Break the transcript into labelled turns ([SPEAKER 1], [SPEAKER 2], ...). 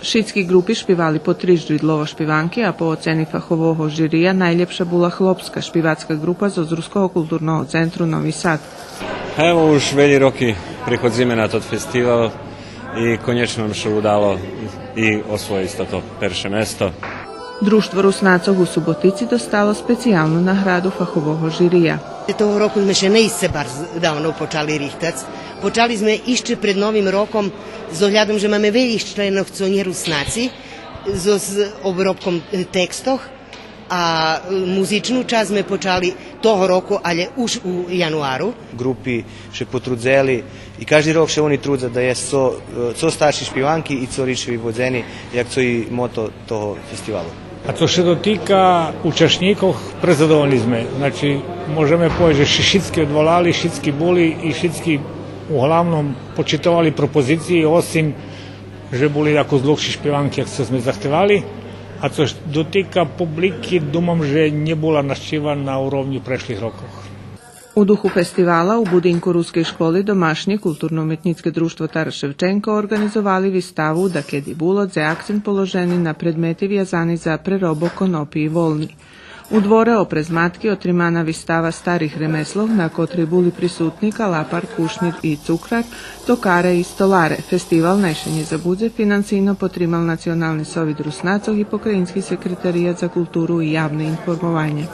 [SPEAKER 1] Šitski grupi špivali po 3 žridlovo špivanki, a po oceni fachovoho žirija najljepša bula Hlopska špivacka grupa z Ozruskого kulturnog centru Novi Sad.
[SPEAKER 2] Evo už veľmi roky prichodzíme na tot festival i konečnom še udalo i osvojiť toto perše mesto.
[SPEAKER 1] Društvo Rusnacog u Subotici dostalo specijalnu nagradu fachovoho žirija.
[SPEAKER 3] Того року ми ще не ісце давно почали ріхтаць. Почали sme іще перед Новим роком з оглядом, že máme veľa členov, co nie Rusnáci, s obróbkom tekstoch, a muzičnú časť sme počali toho roku, ale už u januáru.
[SPEAKER 4] Grupi še potrudzeli i každý rok še oni trudza da je co starši špivanki i co ričevi vodzeni, jak co i moto toho festivalu.
[SPEAKER 5] A co še dotika učašníkov, prezadovali sme. Znači, možeme povedať, že šitski odvolali, šitski boli i šitski uglavnom počitovali propoziciji, osim že boli ako zlogši špivanki, jak sme zahtevali. A co dotika publiki, dumam, že nebola naščiva na urovnju prešlih rokov.
[SPEAKER 1] U duhu festivala u budinku Ruske školi domašnje kulturno-umetničke društvo Taras Ševčenko organizovali vistavu Da kedi bulodze, akcent položeni na predmeti vjazani za prerobo konopi i volni. U dvore oprez matki otrimana vistava starih remeslov, na kotri buli prisutni kalapar, kušnir i cukrar, tokare i stolare. Festival Nešenje za budze financijno potrimal Nacionalni sovid Rusnacog i Pokrajinski sekretarijat za kulturu i javne informovanje.